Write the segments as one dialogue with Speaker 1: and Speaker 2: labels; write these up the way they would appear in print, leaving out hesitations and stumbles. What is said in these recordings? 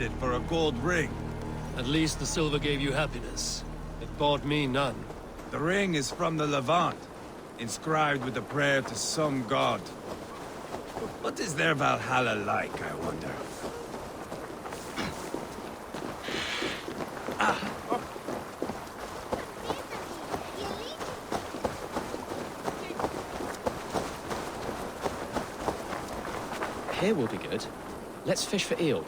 Speaker 1: it for a gold ring.
Speaker 2: At least the silver gave you happiness. It bought me none.
Speaker 1: The ring is from the Levant, inscribed with a prayer to some god. What is their Valhalla like, I wonder?
Speaker 3: Here will be good. Let's fish for eel.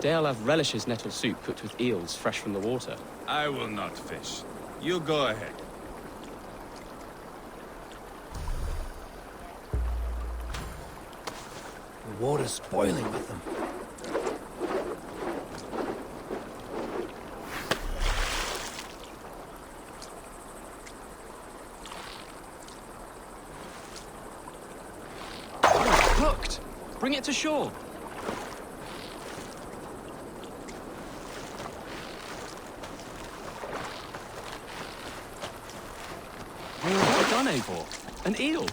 Speaker 3: Dale have relishes nettle soup cooked with eels fresh from the water.
Speaker 1: I will not fish. You go ahead.
Speaker 2: The water's boiling with them.
Speaker 3: Hooked! Bring it to shore! Well done, Eivor. An eel!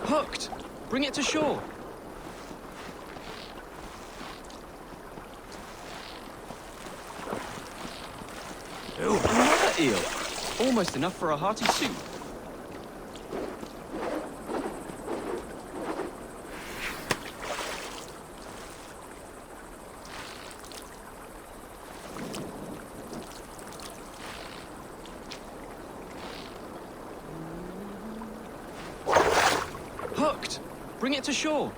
Speaker 3: Hooked! Bring it to shore! Oh, another eel! Almost enough for a hearty soup. Hooked! Bring it to shore!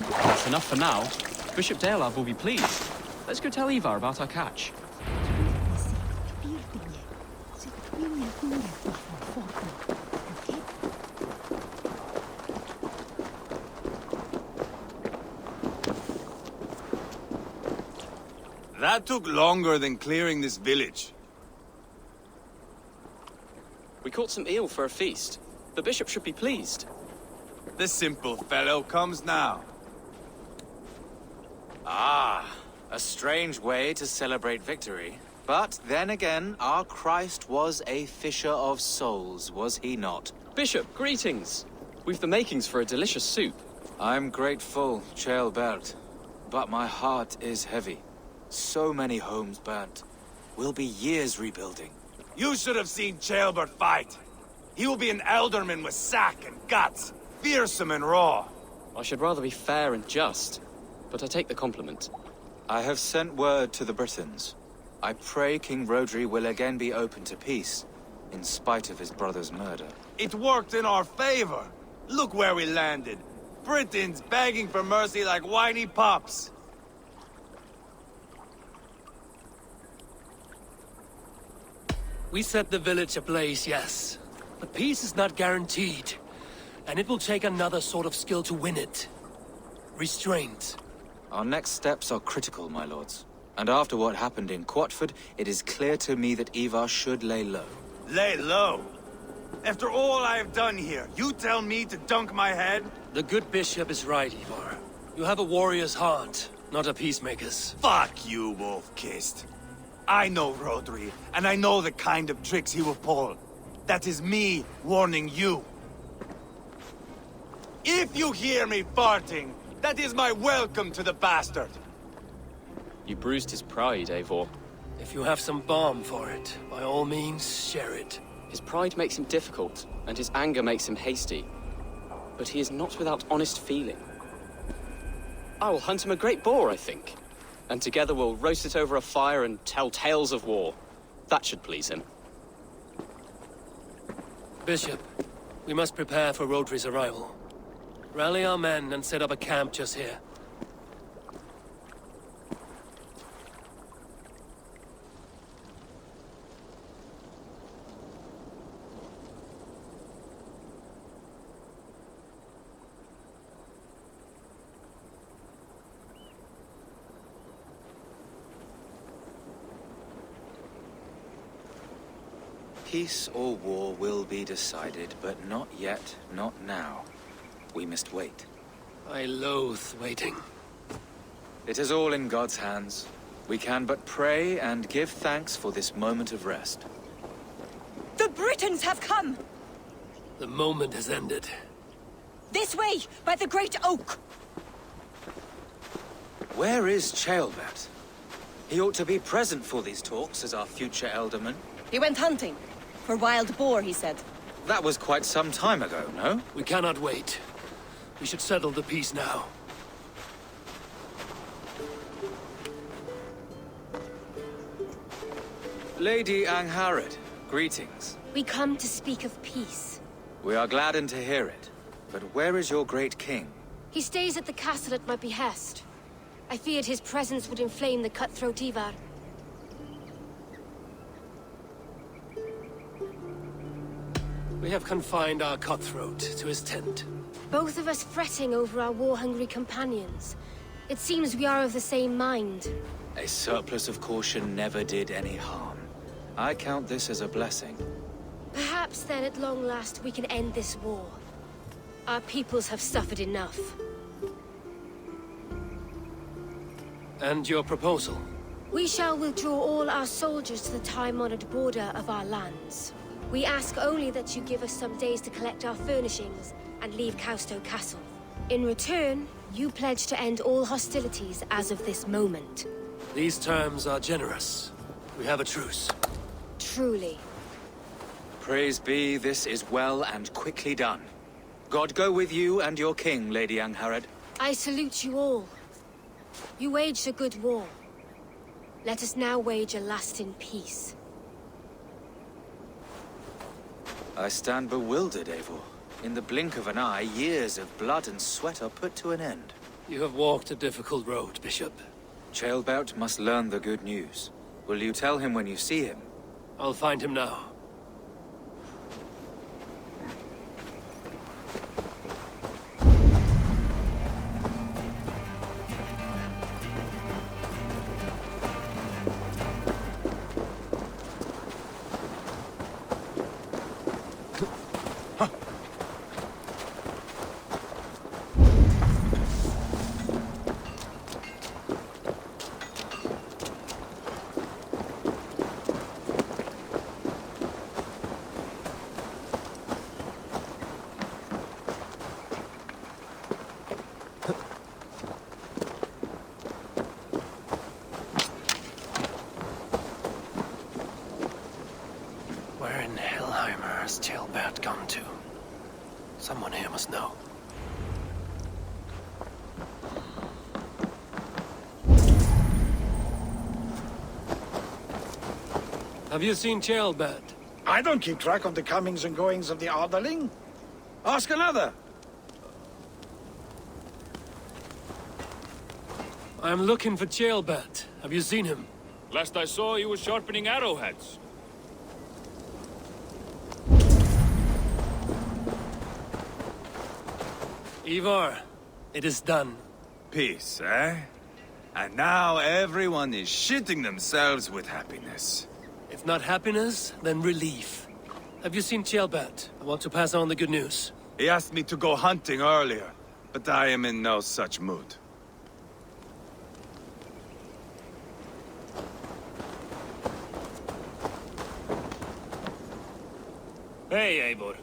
Speaker 3: That's enough for now. Bishop Dalehav will be pleased. Let's go tell Ivar about our catch.
Speaker 1: That took longer than clearing this village.
Speaker 3: We caught some eel for a feast. The bishop should be pleased.
Speaker 1: The simple fellow comes now.
Speaker 4: Ah, a strange way to celebrate victory. But then again, our Christ was a fisher of souls, was he not?
Speaker 3: Bishop, greetings! We've the makings for a delicious soup.
Speaker 4: I'm grateful, Ceolbert, but my heart is heavy. So many homes burnt. We'll be years rebuilding.
Speaker 1: You should have seen Ceolbert fight. He will be an alderman with sack and guts, fearsome and raw.
Speaker 3: I should rather be fair and just, but I take the compliment.
Speaker 4: I have sent word to the Britons. I pray King Rodri will again be open to peace, in spite of his brother's murder.
Speaker 1: It worked in our favor. Look where we landed. Britons begging for mercy like whiny pups.
Speaker 2: We set the village ablaze, yes. But peace is not guaranteed. And it will take another sort of skill to win it. Restraint.
Speaker 4: Our next steps are critical, my lords. And after what happened in Quatford, it is clear to me that Ivar should lay low.
Speaker 1: Lay low? After all I have done here, you tell me to dunk my head?
Speaker 2: The good bishop is right, Ivar. You have a warrior's heart, not a peacemaker's.
Speaker 1: Fuck you, wolf-kissed. I know Rodri, and I know the kind of tricks he will pull. That is me warning you. If you hear me farting, that is my welcome to the bastard.
Speaker 3: You bruised his pride, Eivor.
Speaker 2: If you have some balm for it, by all means, share it.
Speaker 3: His pride makes him difficult, and his anger makes him hasty. But he is not without honest feeling. I will hunt him a great boar, I think. And together we'll roast it over a fire and tell tales of war. That should please him.
Speaker 2: Bishop, we must prepare for Rodri's arrival. Rally our men and set up a camp just here.
Speaker 4: Peace or war will be decided, but not yet, not now. We must wait.
Speaker 2: I loathe waiting.
Speaker 4: It is all in God's hands. We can but pray and give thanks for this moment of rest.
Speaker 5: The Britons have come!
Speaker 2: The moment has ended.
Speaker 5: This way, by the Great Oak!
Speaker 4: Where is Ceolbert? He ought to be present for these talks as our future elderman.
Speaker 5: He went hunting. For wild boar, he said.
Speaker 4: That was quite some time ago, no?
Speaker 2: We cannot wait. We should settle the peace now.
Speaker 4: Lady Angharad, greetings.
Speaker 6: We come to speak of peace.
Speaker 4: We are gladdened to hear it. But where is your great king?
Speaker 6: He stays at the castle at my behest. I feared his presence would inflame the cutthroat Ivar.
Speaker 2: We have confined our cutthroat to his tent.
Speaker 6: Both of us fretting over our war-hungry companions. It seems we are of the same mind.
Speaker 4: A surplus of caution never did any harm. I count this as a blessing.
Speaker 6: Perhaps then at long last we can end this war. Our peoples have suffered enough.
Speaker 2: And your proposal?
Speaker 6: We shall withdraw all our soldiers to the time-honored border of our lands. We ask only that you give us some days to collect our furnishings and leave Causto Castle. In return, you pledge to end all hostilities as of this moment.
Speaker 2: These terms are generous. We have a truce.
Speaker 6: Truly.
Speaker 4: Praise be, this is well and quickly done. God go with you and your king, Lady Angharad.
Speaker 6: I salute you all. You waged a good war. Let us now wage a lasting peace.
Speaker 4: I stand bewildered, Eivor. In the blink of an eye, years of blood and sweat are put to an end.
Speaker 2: You have walked a difficult road, Bishop.
Speaker 4: Ceolbert must learn the good news. Will you tell him when you see him?
Speaker 2: I'll find him now. Where in Hellheimer has Ceolbert gone to? Someone here must know. Have you seen Ceolbert?
Speaker 7: I don't keep track of the comings and goings of the Arderling. Ask another.
Speaker 2: I'm looking for Ceolbert. Have you seen him?
Speaker 8: Last I saw, he was sharpening arrowheads.
Speaker 2: Ivar, it is done.
Speaker 1: Peace, eh? And now everyone is shitting themselves with happiness.
Speaker 2: If not happiness, then relief. Have you seen Ceolbert? I want to pass on the good news.
Speaker 1: He asked me to go hunting earlier, but I am in no such mood.
Speaker 8: Hey, Eivor.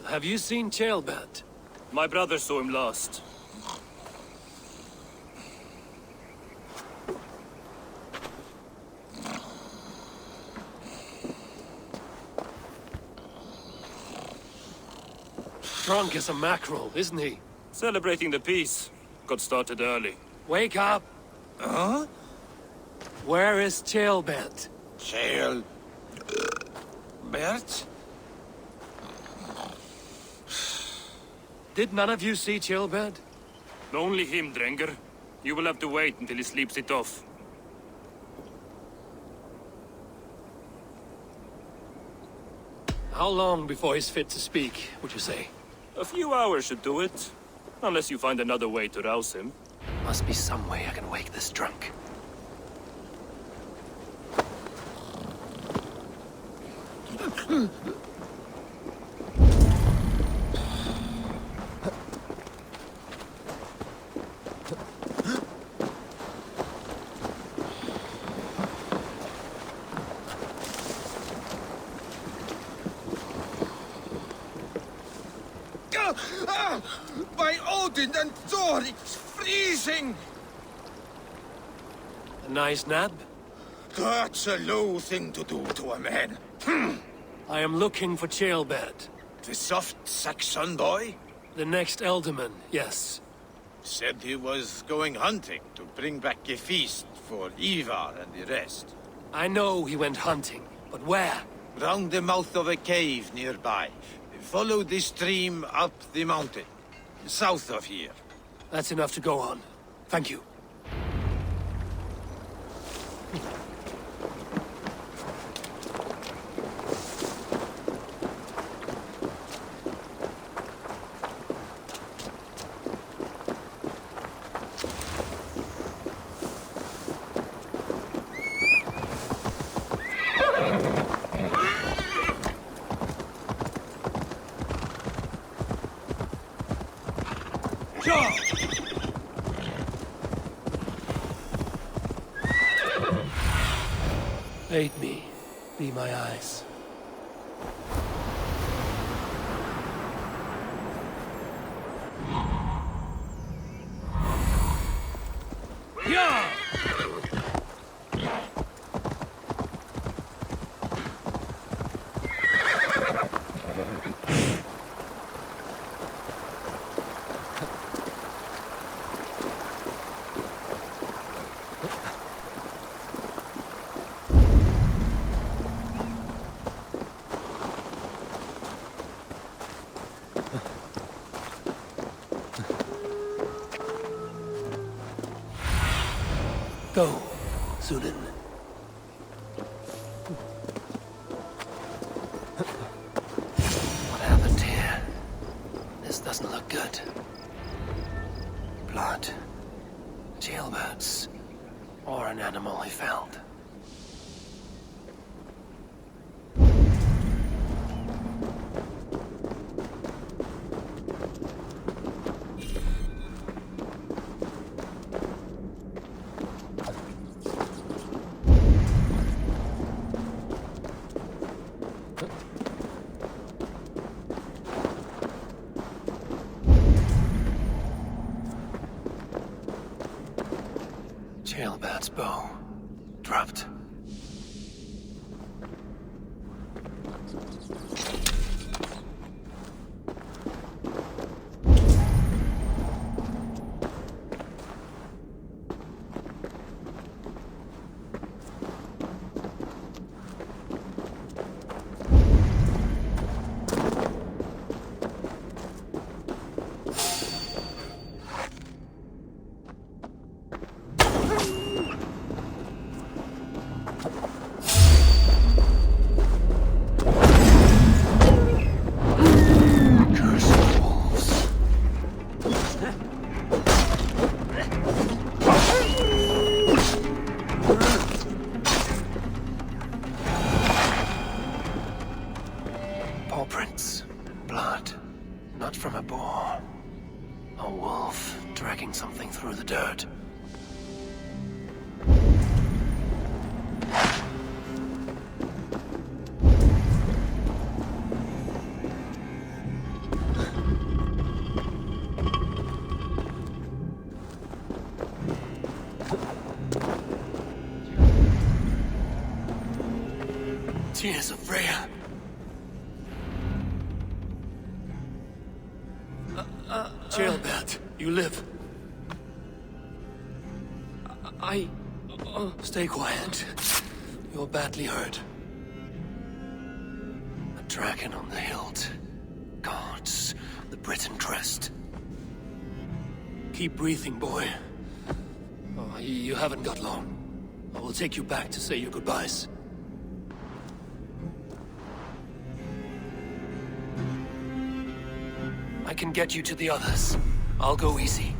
Speaker 2: Have you seen Ceolbert?
Speaker 8: My brother saw him last.
Speaker 2: Drunk as a mackerel, isn't he?
Speaker 8: Celebrating the peace. Got started early.
Speaker 2: Wake up!
Speaker 1: Huh?
Speaker 2: Where is Chilbert?
Speaker 1: Chael... Bert?
Speaker 2: Did none of you see Chilbert?
Speaker 8: Only him, Drenger. You will have to wait until he sleeps it off.
Speaker 2: How long before he's fit to speak, would you say?
Speaker 8: A few hours should do it. Unless you find another way to rouse him.
Speaker 2: Must be some way I can wake this drunk.
Speaker 1: By Odin and Thor, it's freezing!
Speaker 2: A nice nap?
Speaker 1: That's a low thing to do to a man.
Speaker 2: I am looking for Chilbert.
Speaker 1: The soft Saxon boy?
Speaker 2: The next Elderman, yes.
Speaker 1: Said he was going hunting to bring back a feast for Ivar and the rest.
Speaker 2: I know he went hunting, but where?
Speaker 1: Round the mouth of a cave nearby. Follow the stream up the mountain. South of here.
Speaker 2: That's enough to go on. Thank you. Aid me. Be my eyes. Yeah! Go, Sunan. What happened here? This doesn't look good. Blood. Jailbirds. Or an animal he found. Jailbird's bow. Dropped. Paw prints. Blood. Not from a boar. A wolf dragging something through the dirt. Tears of Freya. Jailbert, you live. Stay quiet. You're badly hurt. A dragon on the hilt. Guards the Briton crest. Keep breathing, boy. Oh, you haven't got long. I will take you back to say your goodbyes. I can get you to the others. I'll go easy.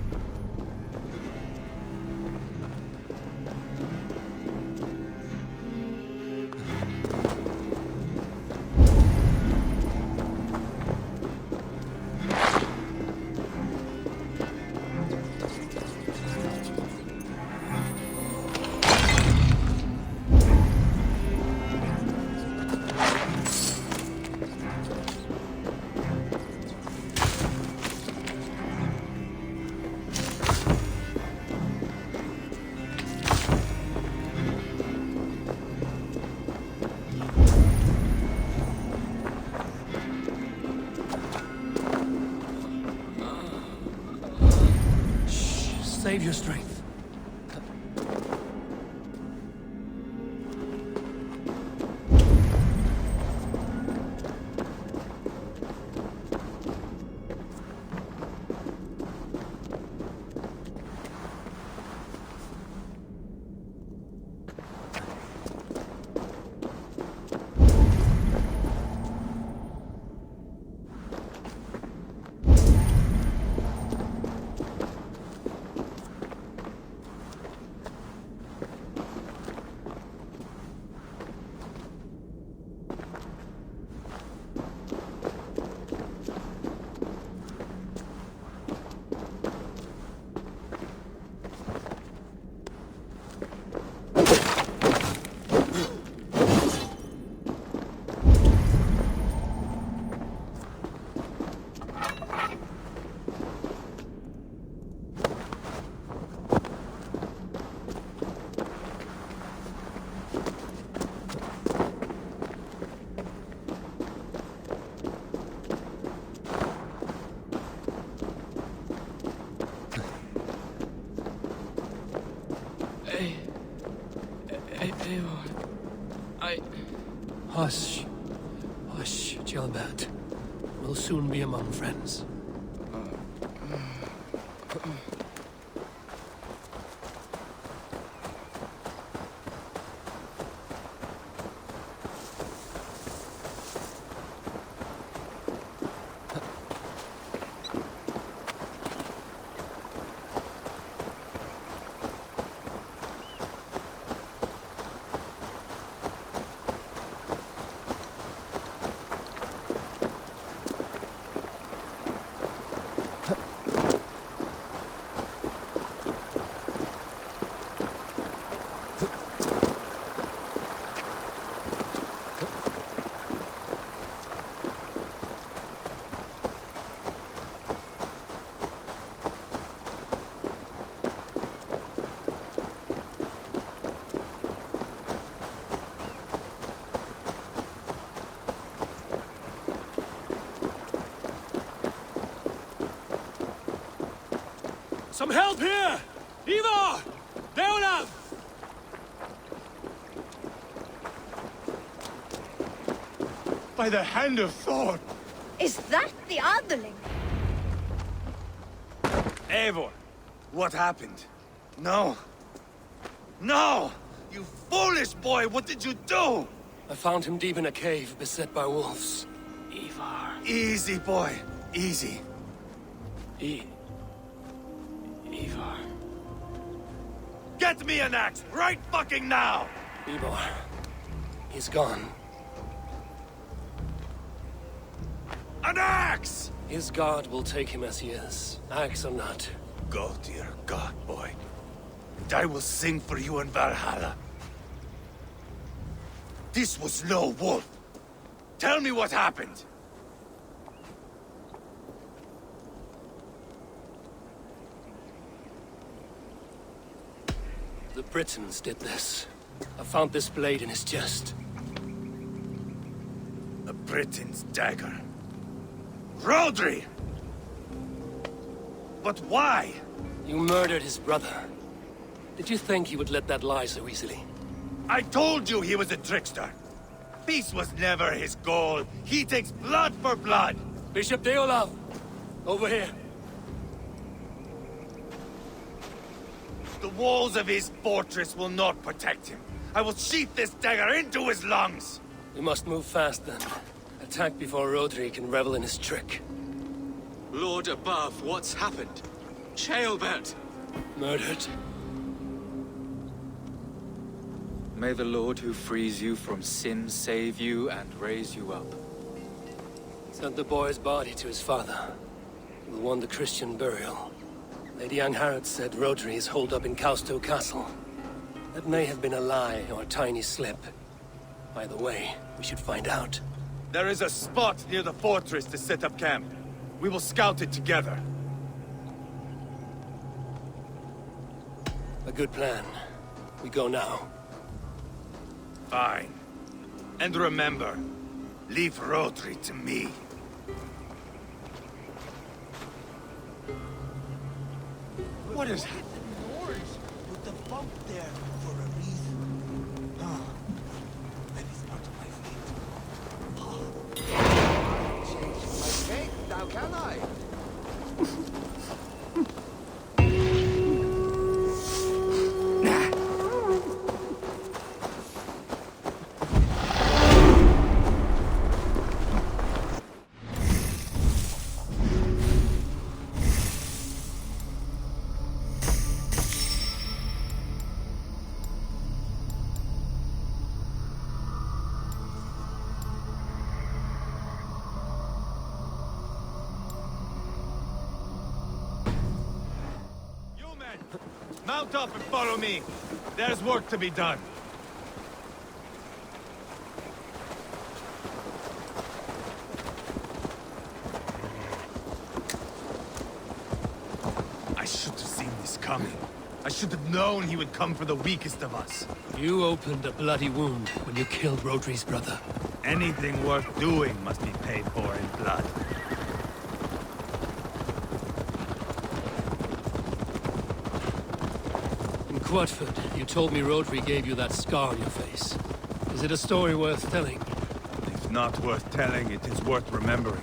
Speaker 2: Save your strength. Hush. Hush, Gilbert. We'll soon be among friends. Some help here! Ivar! Deolav!
Speaker 1: By the hand of Thor!
Speaker 6: Is that the Otherling?
Speaker 1: Eivor, what happened? No. No! You foolish boy, what did you do?
Speaker 2: I found him deep in a cave, beset by wolves.
Speaker 3: Ivar.
Speaker 1: Easy, boy. Easy.
Speaker 3: Ivar.
Speaker 1: Get me an axe, right fucking now!
Speaker 2: Ivar. He's gone.
Speaker 1: An axe!
Speaker 2: His guard will take him as he is, axe or not.
Speaker 1: Go to your god, boy. And I will sing for you in Valhalla. This was no wolf. Tell me what happened.
Speaker 2: The Britons did this. I found this blade in his chest.
Speaker 1: A Briton's dagger. Rodri! But why?
Speaker 2: You murdered his brother. Did you think he would let that lie so easily?
Speaker 1: I told you he was a trickster. Peace was never his goal. He takes blood for blood.
Speaker 2: Bishop Deolav! Over here.
Speaker 1: The walls of his fortress will not protect him. I will sheath this dagger into his lungs.
Speaker 2: We must move fast then. Attack before Rodri can revel in his trick.
Speaker 4: Lord above, what's happened? Chaelbert!
Speaker 2: Murdered.
Speaker 4: May the Lord who frees you from sin save you and raise you up.
Speaker 2: Sent the boy's body to his father. He will want the Christian burial. Lady Angharad said Rodri is holed up in Causto Castle. That may have been a lie or a tiny slip. Either way, we should find out.
Speaker 1: There is a spot near the fortress to set up camp. We will scout it together.
Speaker 2: A good plan. We go now.
Speaker 1: Fine. And remember, leave Rodri to me.
Speaker 7: What is happening? Put the boat there for a reason. Oh, that is not my fate. Oh. I changed my fate, now can I?
Speaker 1: Mount up and follow me. There's work to be done. I should have seen this coming. I should have known he would come for the weakest of us.
Speaker 2: You opened a bloody wound when you killed Rodri's brother.
Speaker 1: Anything worth doing must be paid for in blood.
Speaker 2: In Quatford, you told me Rodri gave you that scar on your face. Is it a story worth telling?
Speaker 1: If not worth telling, it is worth remembering.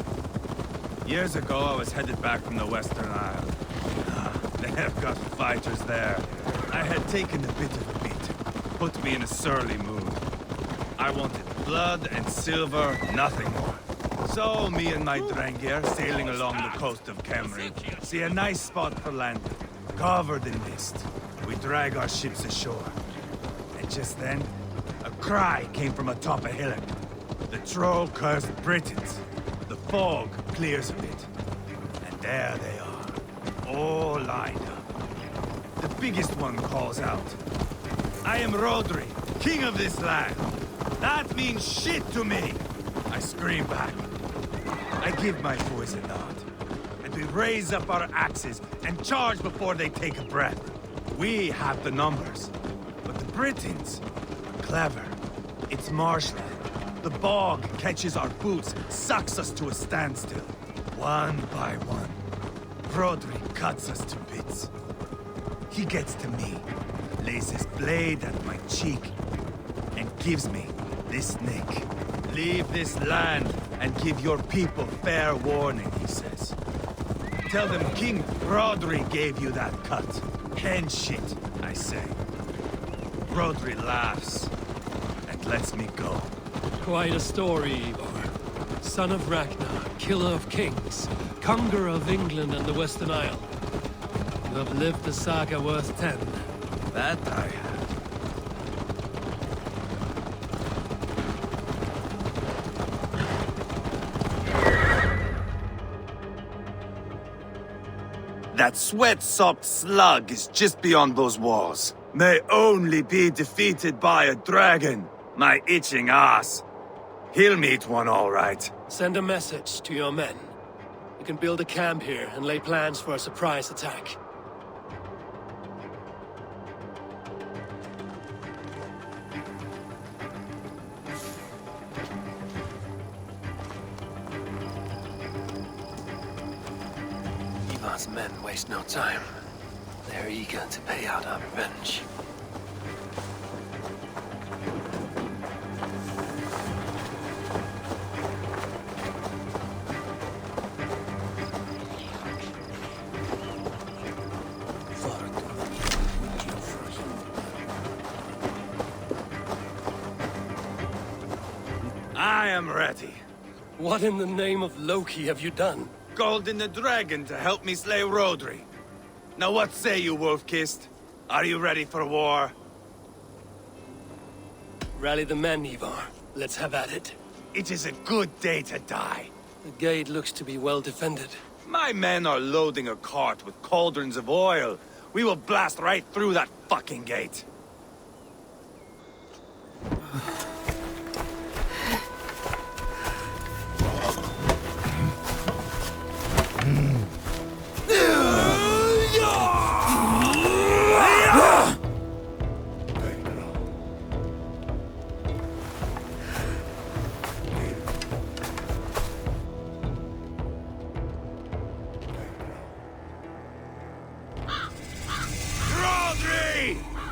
Speaker 1: Years ago, I was headed back from the Western Isle. They have got fighters there. I had taken a bit of a beating. Put me in a surly mood. I wanted blood and silver, nothing more. So, me and my Drengir, sailing along the coast of Kemri, see a nice spot for landing, covered in mist. We drag our ships ashore. And just then, a cry came from atop a hillock. The troll cursed Britons. The fog clears a bit. And there they are, all lined up. The biggest one calls out, "I am Rodri, king of this land. That means shit to me!" I scream back. I give my boys a nod. And we raise up our axes and charge before they take a breath. We have the numbers. But the Britons are clever. It's marshland. The bog catches our boots, sucks us to a standstill. One by one, Rodri cuts us to bits. He gets to me, lays his blade at my cheek, and gives me this nick. "Leave this land and give your people fair warning," he says. "Tell them King Rodri gave you that cut." "Hen shit," I say. Rodri laughs and lets me go.
Speaker 2: Quite a story, Ivor. Son of Ragnar, killer of kings, conqueror of England and the Western Isle. You have lived the saga worth 10.
Speaker 1: That I have. That sweat-sopped slug is just beyond those walls. May only be defeated by a dragon. My itching ass. He'll meet one all right.
Speaker 2: Send a message to your men. You can build a camp here and lay plans for a surprise attack. Ivar's men waste no time. They're eager to pay out our revenge.
Speaker 1: I am ready.
Speaker 2: What in the name of Loki have you done?
Speaker 1: Called in the dragon to help me slay Rodri. Now what say you, Wolf-Kissed? Are you ready for war?
Speaker 2: Rally the men, Ivar. Let's have at it.
Speaker 1: It is a good day to die.
Speaker 2: The gate looks to be well defended.
Speaker 1: My men are loading a cart with cauldrons of oil. We will blast right through that fucking gate.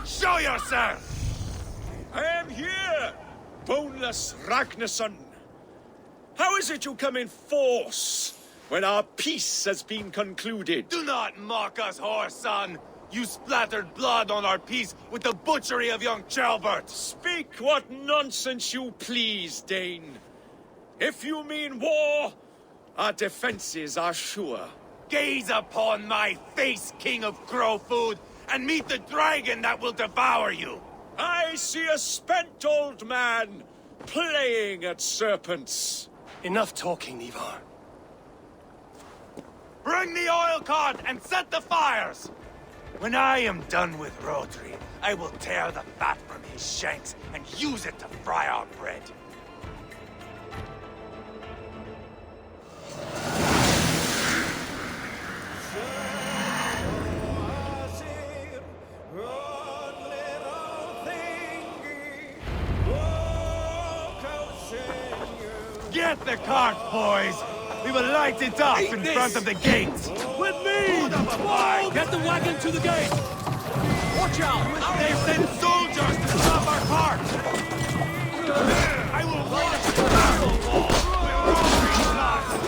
Speaker 1: Show yourself!
Speaker 9: I am here, boneless Ragnarsson. How is it you come in force when our peace has been concluded?
Speaker 1: Do not mock us, whore son! You splattered blood on our peace with the butchery of young Chalbert!
Speaker 9: Speak what nonsense you please, Dane. If you mean war, our defenses are sure.
Speaker 1: Gaze upon my face, King of Crow Food, and meet the dragon that will devour you!
Speaker 9: I see a spent old man playing at serpents.
Speaker 2: Enough talking, Ivar.
Speaker 1: Bring the oil cart and set the fires! When I am done with Rodri, I will tear the fat from his shanks and use it to fry our bread. Get the cart, boys! We will light it up in front of the gate!
Speaker 2: With me! Get the wagon to the gate! Watch out!
Speaker 1: They sent soldiers to stop our cart! I will wait at the castle wall where Rodri lies!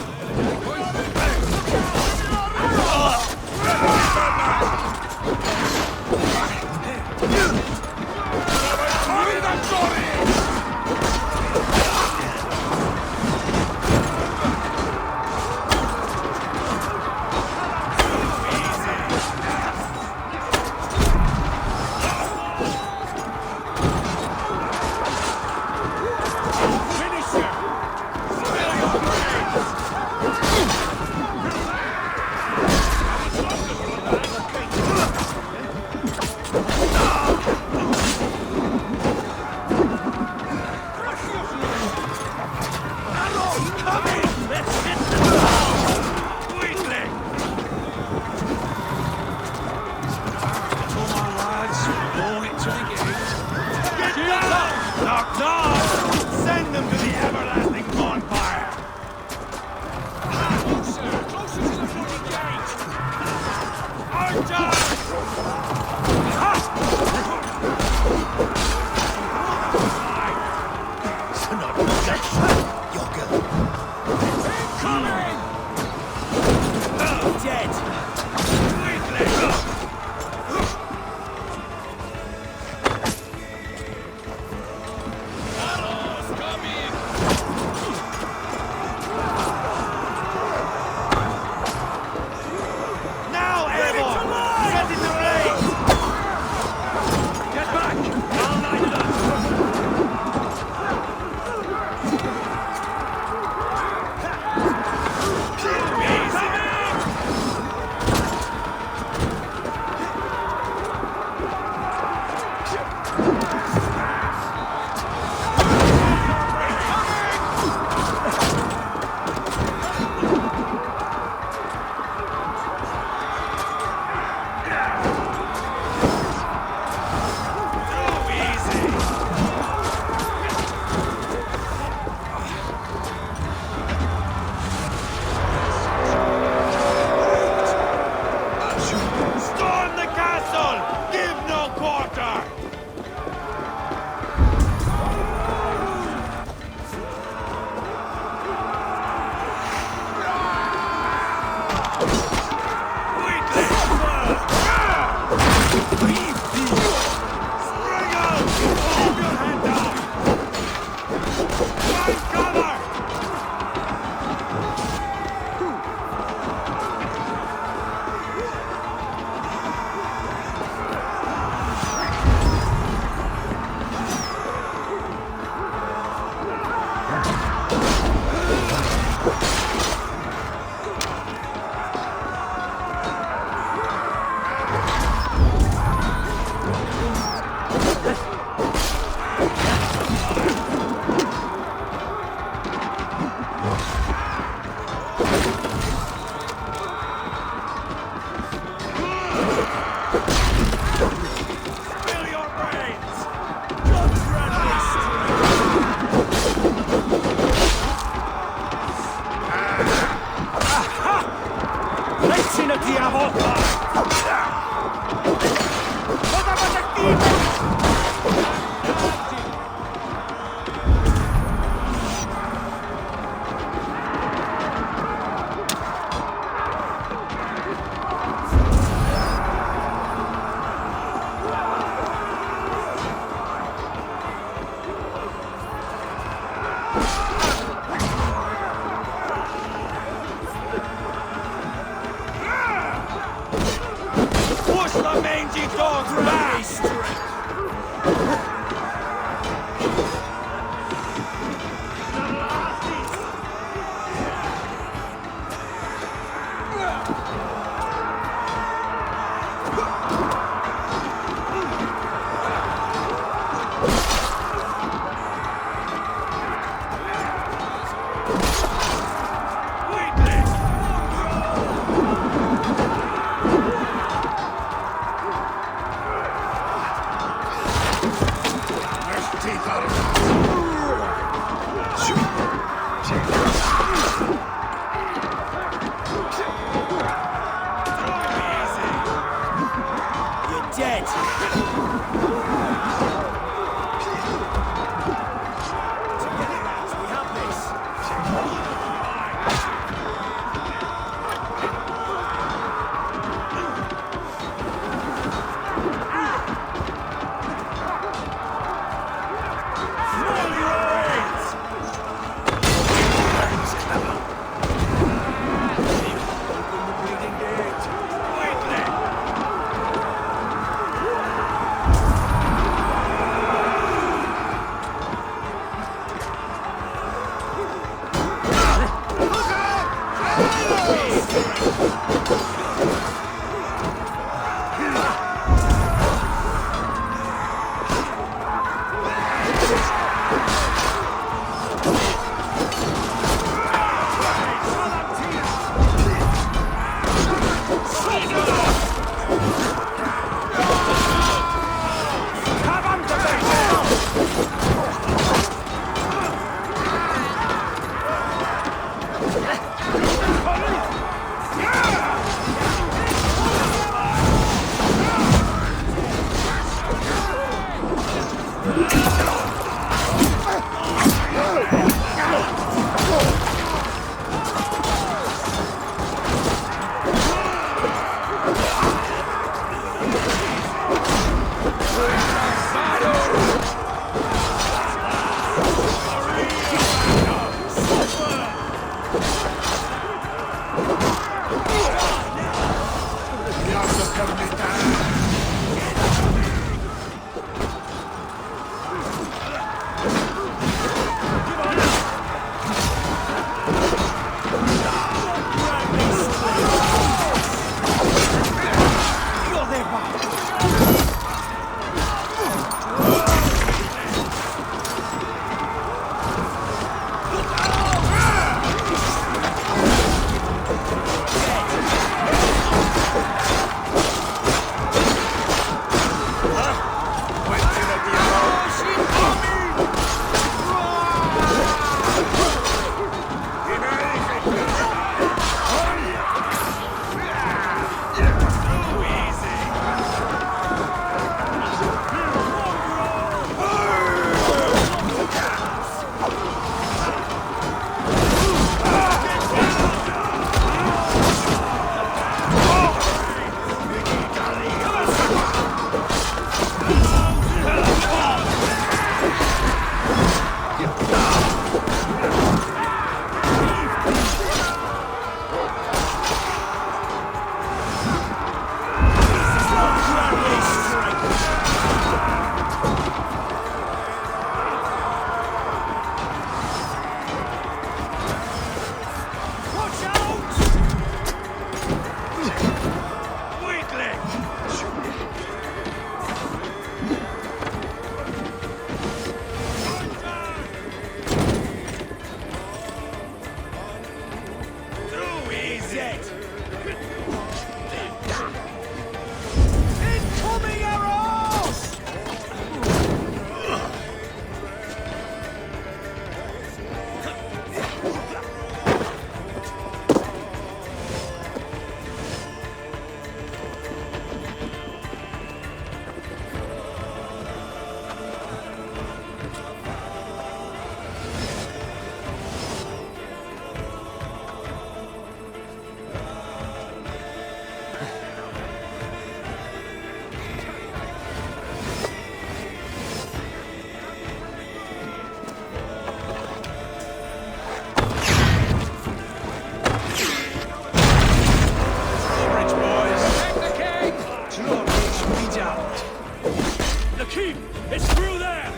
Speaker 8: keep! It's through there!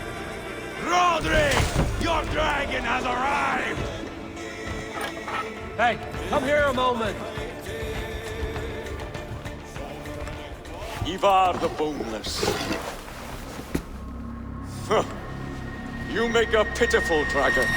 Speaker 1: Rodri! Your dragon has arrived!
Speaker 2: Hey, come here a moment.
Speaker 9: Ivar the Boneless. Huh. You make a pitiful dragon.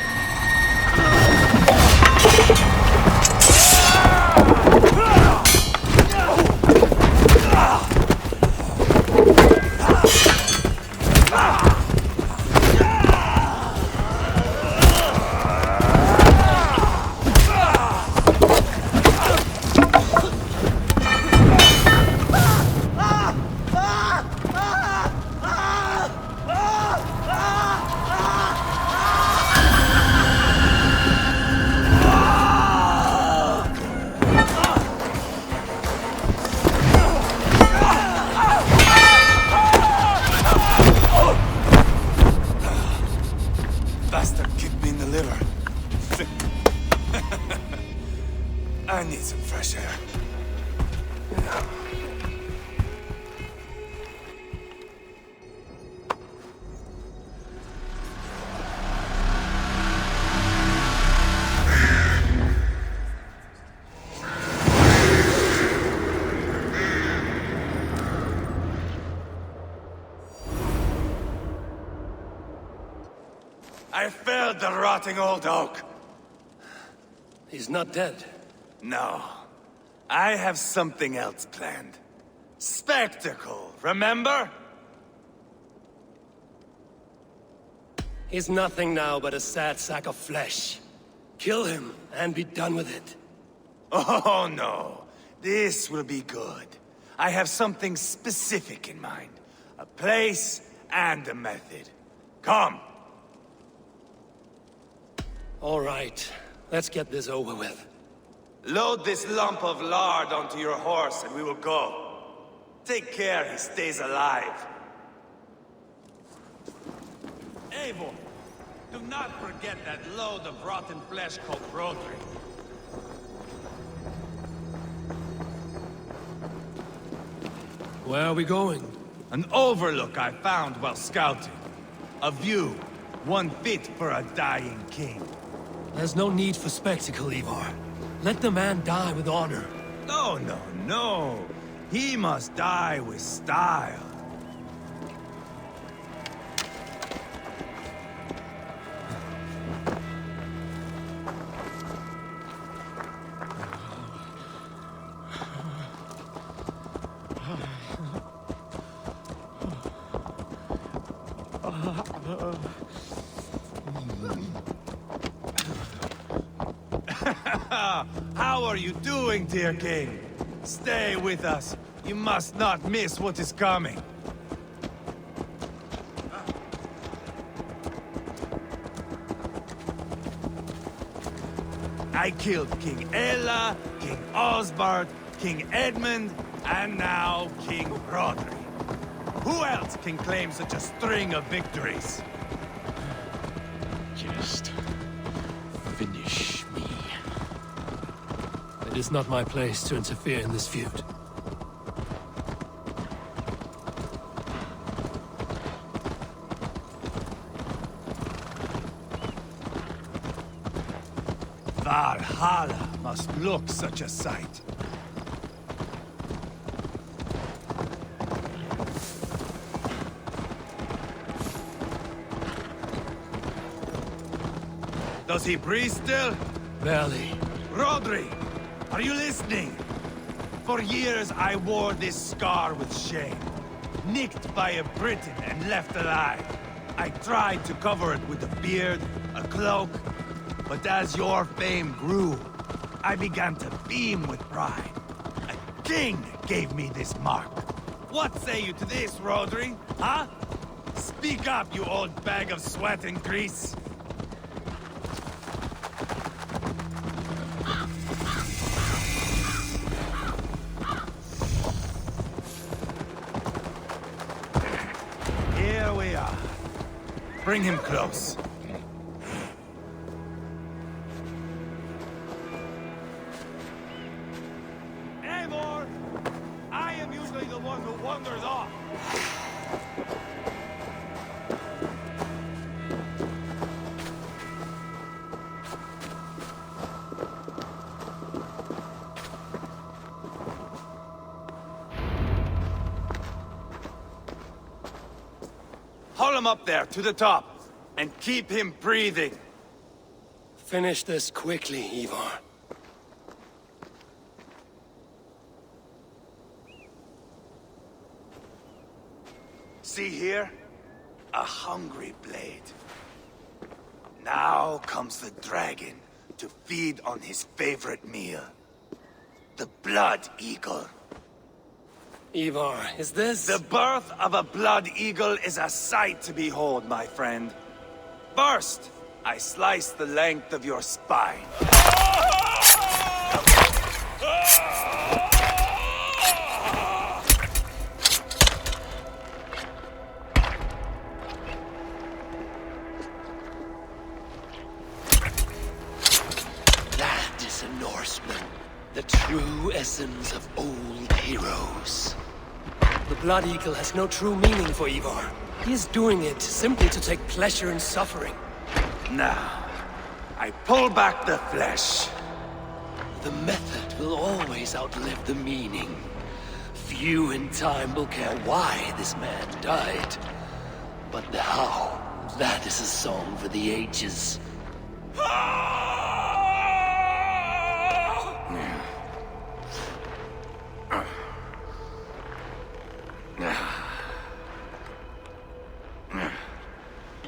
Speaker 1: Bastard kicked me in the liver. I need some fresh air. I felled the rotting old oak.
Speaker 2: He's not dead.
Speaker 1: No. I have something else planned. Spectacle, remember?
Speaker 2: He's nothing now but a sad sack of flesh. Kill him and be done with it.
Speaker 1: Oh no. This will be good. I have something specific in mind. A place and a method. Come.
Speaker 2: All right, let's get this over with.
Speaker 1: Load this lump of lard onto your horse and we will go. Take care he stays alive. Eivor, do not forget that load of rotten flesh called Rodri.
Speaker 2: Where are we going?
Speaker 1: An overlook I found while scouting. A view, one fit for a dying king.
Speaker 2: There's no need for spectacle, Ivar. Let the man die with honor.
Speaker 1: No, no, no. He must die with style. How are you doing, dear king? Stay with us. You must not miss what is coming. I killed King Ella, King Osbert, King Edmund, and now King Rodri. Who else can claim such a string of victories?
Speaker 8: Just finish me.
Speaker 2: It is not my place to interfere in this feud.
Speaker 1: Valhalla must look such a sight. Does he breathe still?
Speaker 2: Barely.
Speaker 1: Rodri, are you listening? For years I wore this scar with shame. Nicked by a Briton and left alive. I tried to cover it with a beard, a cloak, but as your fame grew, I began to beam with pride. A king gave me this mark. What say you to this, Rodri? Huh? Speak up, you old bag of sweat and grease. Here we are. Bring him close. Eivor! I am usually the one who wanders off. Haul him up there, to the top, and keep him breathing.
Speaker 2: Finish this quickly, Ivar.
Speaker 1: See here? A hungry blade. Now comes the dragon to feed on his favorite meal. The blood eagle.
Speaker 2: Ivar, is this...
Speaker 1: The birth of a blood eagle is a sight to behold, my friend. First, I slice the length of your spine.
Speaker 2: That is a Norseman. The true essence of old heroes. The Blood Eagle has no true meaning for Ivar. He is doing it simply to take pleasure in suffering.
Speaker 1: Now, I pull back the flesh.
Speaker 2: The method will always outlive the meaning. Few in time will care why this man died. But the how, that is a song for the ages.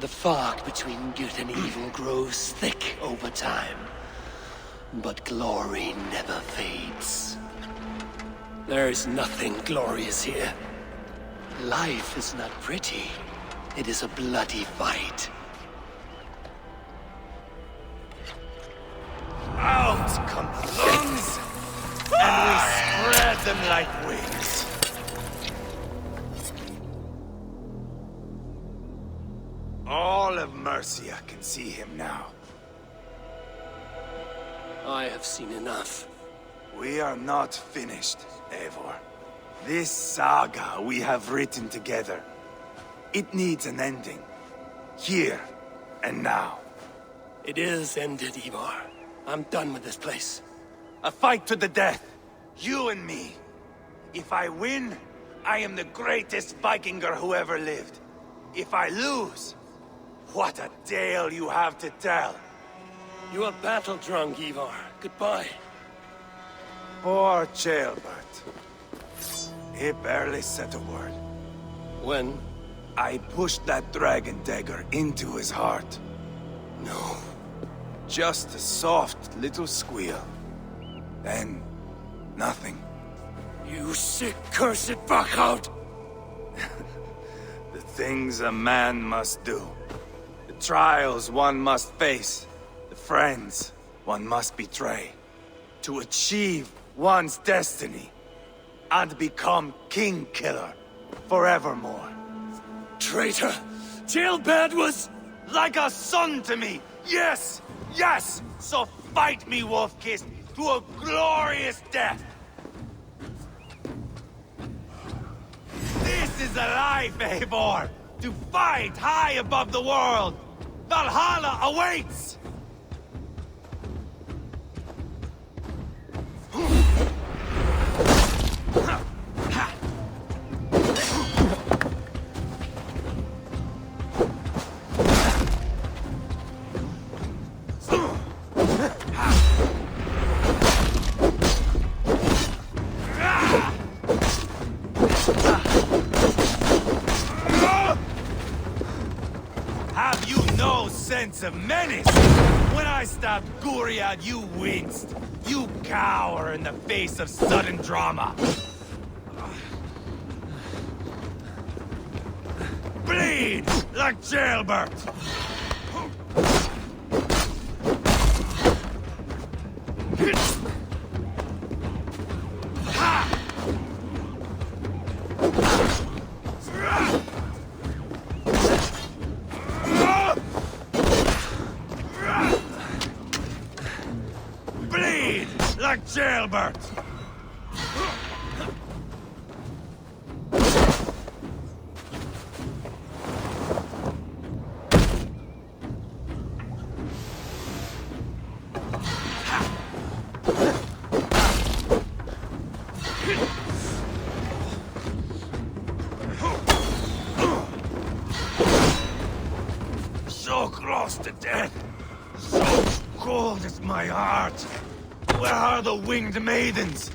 Speaker 2: The fog between good and evil grows thick over time. But glory never fades. There is nothing glorious here. Life is not pretty. It is a bloody fight.
Speaker 1: Out come the lungs, and we spread them like wings. All of Mercia can see him now.
Speaker 2: I have seen enough.
Speaker 1: We are not finished, Eivor. This saga we have written together, it needs an ending. Here and now.
Speaker 2: It is ended, Ivar. I'm done with this place.
Speaker 1: A fight to the death. You and me. If I win, I am the greatest Vikinger who ever lived. If I lose, what a tale you have to tell.
Speaker 2: You are battle-drunk, Ivar. Goodbye.
Speaker 1: Poor Ceolbert. He barely said a word.
Speaker 2: When?
Speaker 1: I pushed that dragon dagger into his heart.
Speaker 2: No.
Speaker 1: Just a soft little squeal. Then, nothing.
Speaker 2: You sick, cursed fuck-out!
Speaker 1: The things a man must do. The trials one must face. The friends one must betray. To achieve one's destiny. And become king killer forevermore.
Speaker 2: Traitor! Ceolbert was...
Speaker 1: Like a son to me! Yes! Yes! So fight me, Wolf-Kissed, to a glorious death! This is a life, Eivor! To fight high above the world! Valhalla awaits! Have you no sense of menace? When I stabbed Guriad, you winced. You cower in the face of sudden drama. Bleed like Ceolbert! Bleed like Ceolbert! lost to death. So cold is my heart. Where are the winged maidens?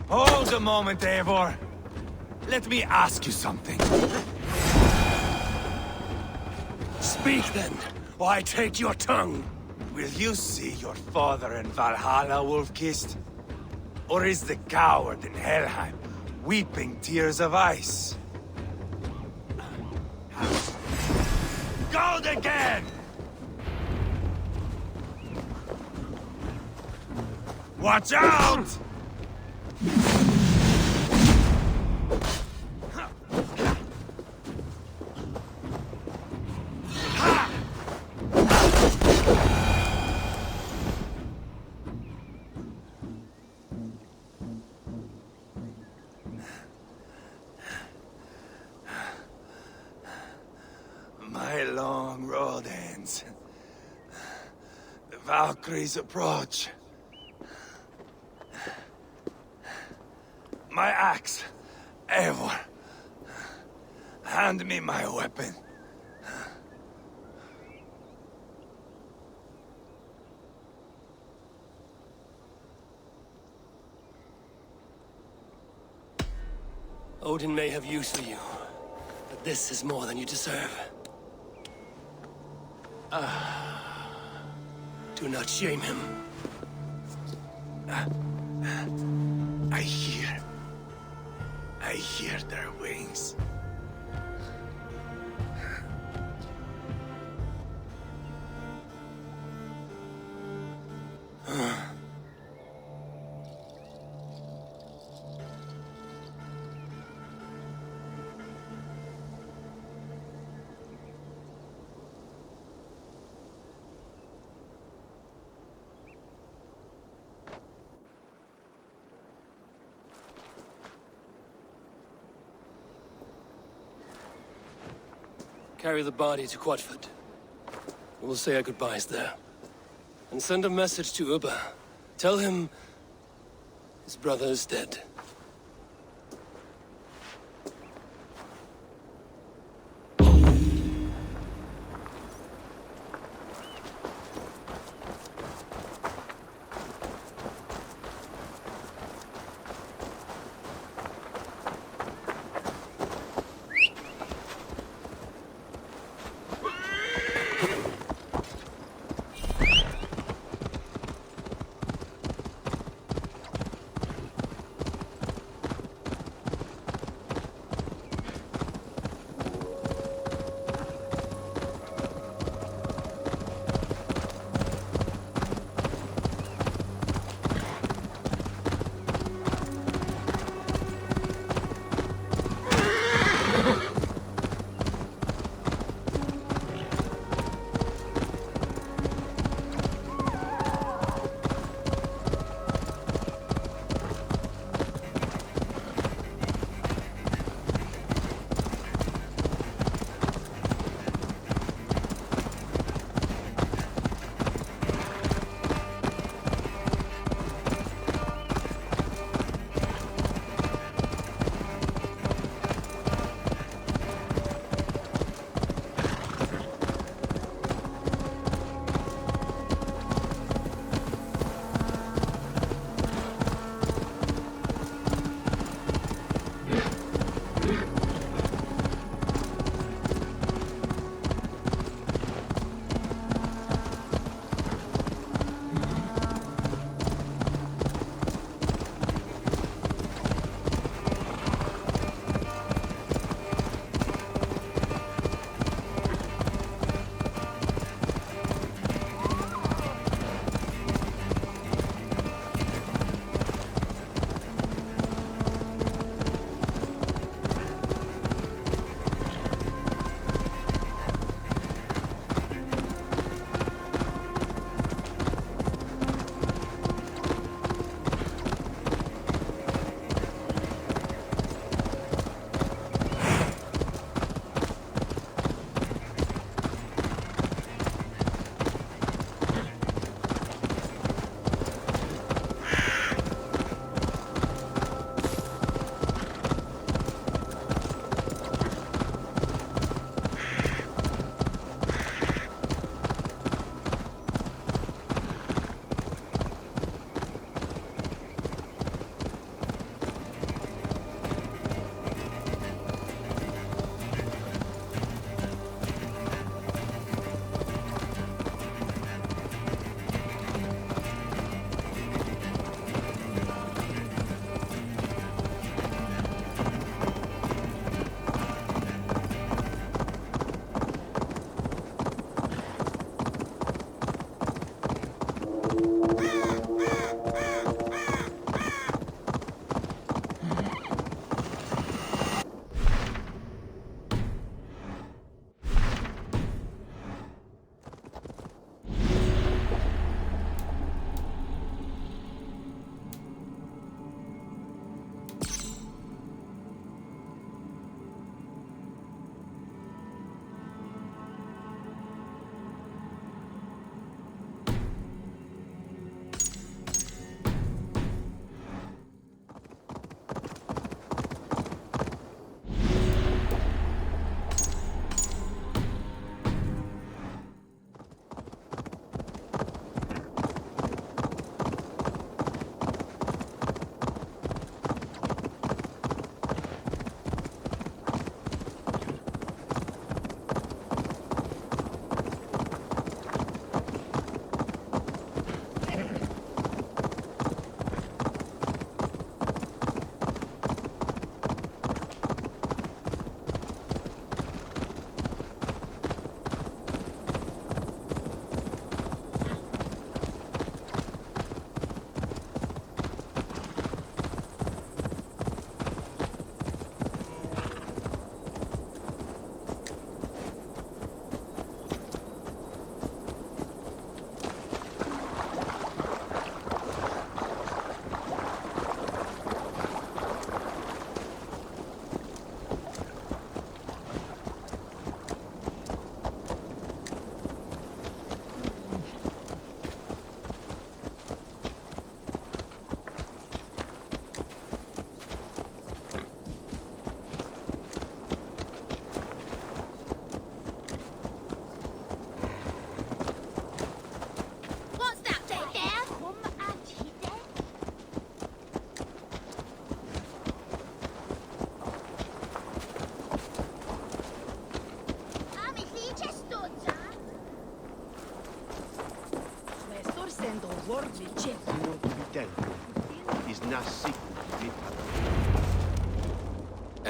Speaker 1: Hold a moment, Eivor. Let me ask you something.
Speaker 2: Speak then, or I take your tongue.
Speaker 1: Will you see your father in Valhalla, Wolf-Kissed? Or is the coward in Helheim weeping tears of ice? Go again! Watch out! My long road ends. The Valkyries approach. My axe, Eivor. Hand me my weapon.
Speaker 2: Odin may have use for you, but this is more than you deserve. Do not shame him.
Speaker 1: I hear their wings.
Speaker 2: Carry the body to Quatford. We'll say our goodbyes there. And send a message to Ubba. Tell him his brother is dead.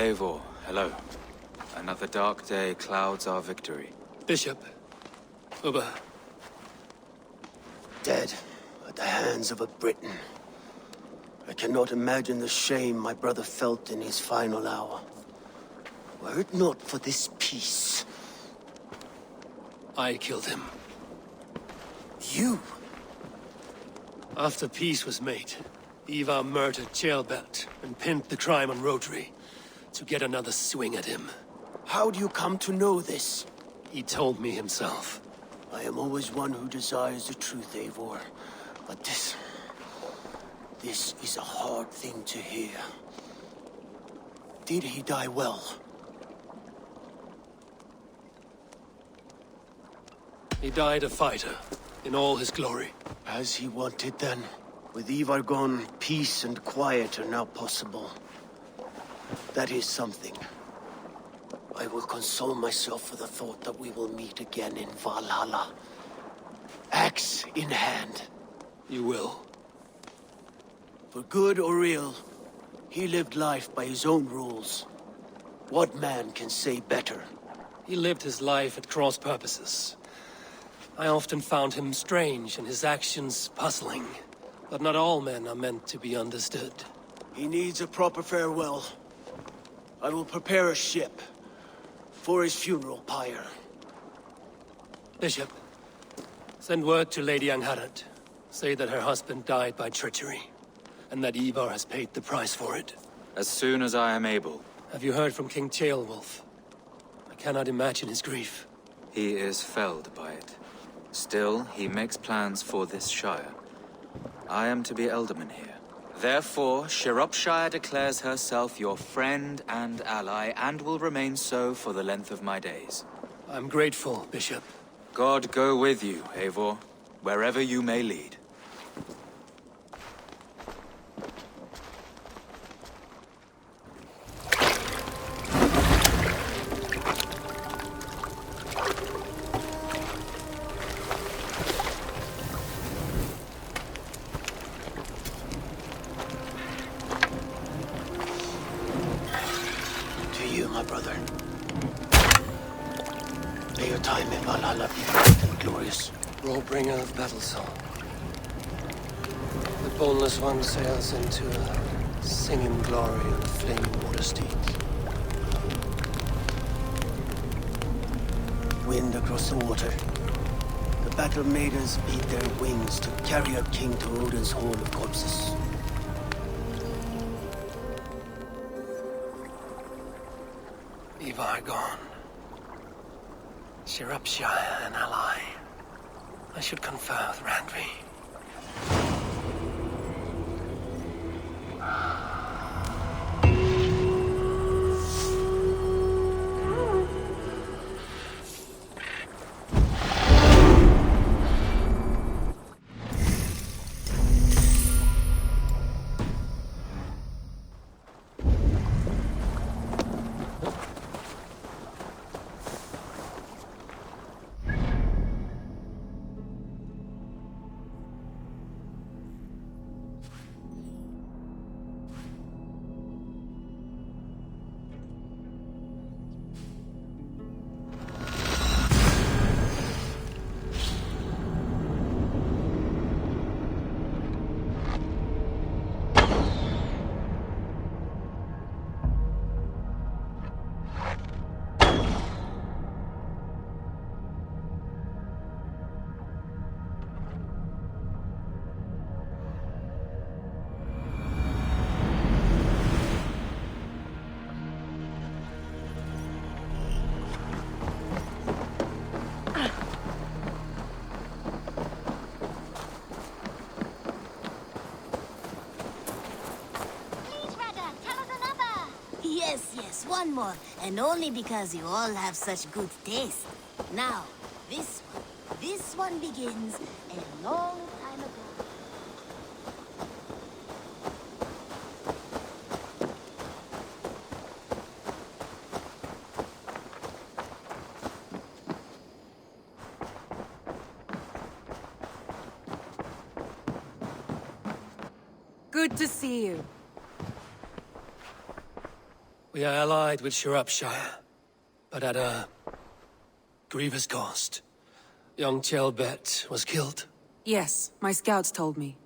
Speaker 4: Eivor, hello. Another dark day clouds our victory.
Speaker 2: Bishop. Uber.
Speaker 7: Dead at the hands of a Briton. I cannot imagine the shame my brother felt in his final hour. Were it not for this peace.
Speaker 2: I killed him.
Speaker 7: You?
Speaker 2: After peace was made, Ivar murdered Jailbelt and pinned the crime on Rotary to get another swing at him.
Speaker 7: How do you come to know this?
Speaker 2: He told me himself.
Speaker 7: I am always one who desires the truth, Eivor. But this is a hard thing to hear. Did he die well?
Speaker 2: He died a fighter, in all his glory.
Speaker 7: As he wanted then. With Ivar gone, peace and quiet are now possible. That is something. I will console myself for the thought that we will meet again in Valhalla. Axe in hand.
Speaker 2: You will.
Speaker 7: For good or ill, he lived life by his own rules. What man can say better?
Speaker 2: He lived his life at cross purposes. I often found him strange and his actions puzzling. But not all men are meant to be understood.
Speaker 7: He needs a proper farewell. I will prepare a ship for his funeral pyre.
Speaker 2: Bishop, send word to Lady Angharad. Say that her husband died by treachery, and that Ivar has paid the price for it.
Speaker 4: As soon as I am able.
Speaker 2: Have you heard from King Ceolwulf? I cannot imagine his grief.
Speaker 4: He is felled by it. Still, he makes plans for this shire. I am to be Elderman here. Therefore, Shropshire declares herself your friend and ally, and will remain so for the length of my days.
Speaker 2: I'm grateful, Bishop.
Speaker 4: God go with you, Eivor, wherever you may lead.
Speaker 7: To you, my brother. May your time in Valhalla be bright and glorious.
Speaker 2: Rollbringer of battle song. The boneless one sails into a singing glory on a flaming water steed.
Speaker 7: Wind across the water. The battle maidens beat their wings to carry our king to Odin's hall of corpses.
Speaker 2: Ivar gone. Shropshire an ally. I should confer with Randvi.
Speaker 10: Yes, one more. And only because you all have such good taste. Now, this one. This one begins a long time ago.
Speaker 5: Good to see you.
Speaker 2: We are allied with Shropshire, but at a grievous cost. Young Chelbet was killed.
Speaker 11: Yes, my scouts told me.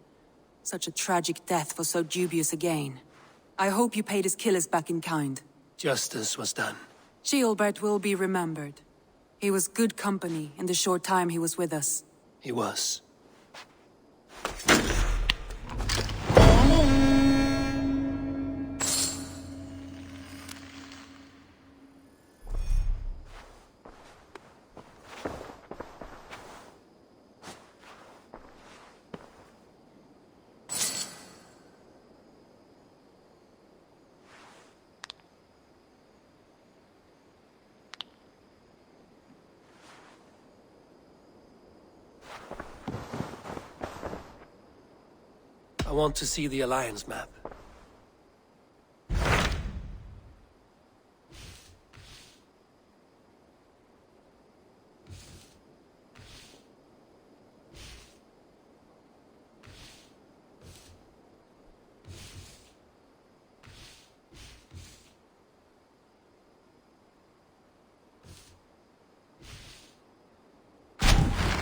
Speaker 11: Such a tragic death for so dubious a gain. I hope you paid his killers back in kind.
Speaker 2: Justice was done.
Speaker 11: Ceolbert will be remembered. He was good company in the short time he was with us.
Speaker 2: He was. I want to see the Alliance map.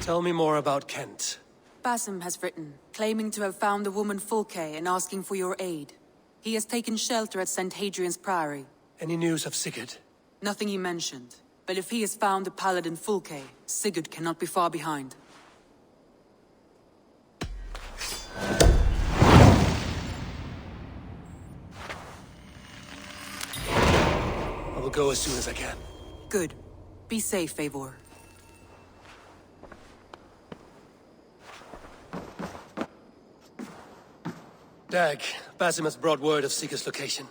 Speaker 2: Tell me more about Kent.
Speaker 11: Basim has written, claiming to have found the woman Fulke and asking for your aid. He has taken shelter at St. Hadrian's Priory.
Speaker 2: Any news of Sigurd?
Speaker 11: Nothing he mentioned. But if he has found the paladin Fulke, Sigurd cannot be far behind.
Speaker 2: I will go as soon as I can.
Speaker 11: Good. Be safe, Eivor.
Speaker 2: Dag, Basim has brought word of Sigurd's location.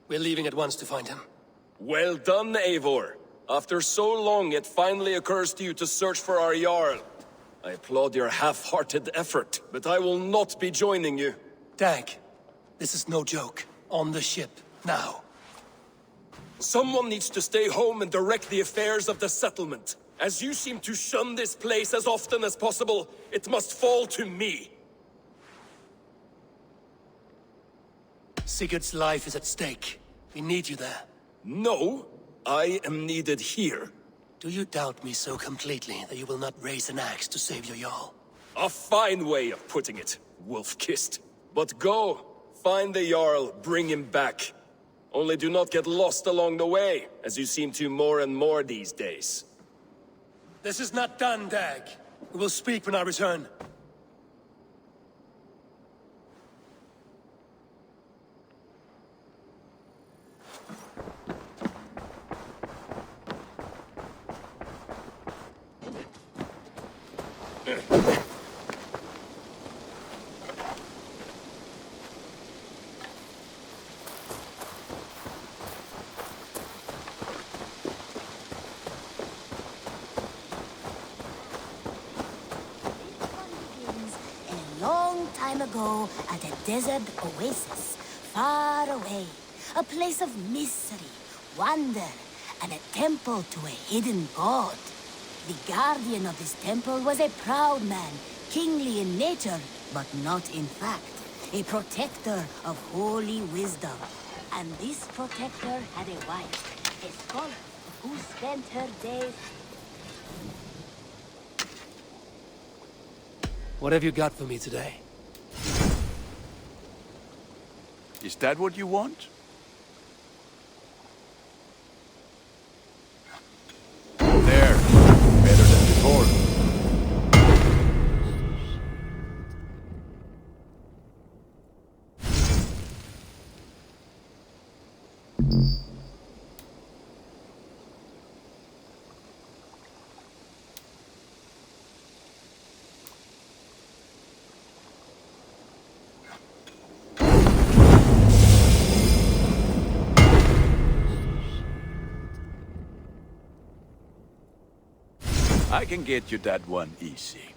Speaker 2: We're leaving at once to find him.
Speaker 12: Well done, Eivor. After so long, it finally occurs to you to search for our Jarl. I applaud your half-hearted effort, but I will not be joining you.
Speaker 2: Dag, this is no joke. On the ship, now.
Speaker 12: Someone needs to stay home and direct the affairs of the settlement. As you seem to shun this place as often as possible, it must fall to me.
Speaker 2: Sigurd's life is at stake. We need you there.
Speaker 12: No, I am needed here.
Speaker 2: Do you doubt me so completely that you will not raise an axe to save your Jarl?
Speaker 12: A fine way of putting it, wolf-kissed. But go, find the Jarl, bring him back. Only do not get lost along the way, as you seem to more and more these days.
Speaker 2: This is not done, Dag. We will speak when I return.
Speaker 10: Ago at a desert oasis, far away. A place of mystery, wonder, and a temple to a hidden god. The guardian of this temple was a proud man, kingly in nature, but not in fact. A protector of holy wisdom. And this protector had a wife, a scholar, who spent her days...
Speaker 2: What have you got for me today?
Speaker 13: Is that what you want? There. Better than before. I can get you that one easy.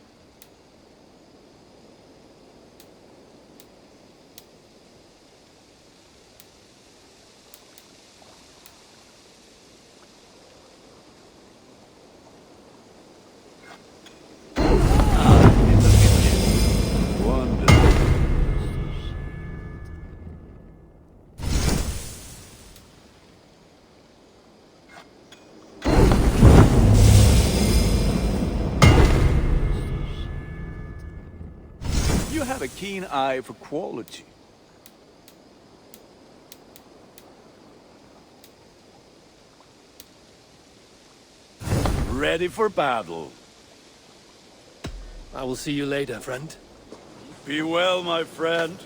Speaker 13: have a keen eye for quality. Ready for battle.
Speaker 2: I will see you later, friend.
Speaker 13: Be well, my friend.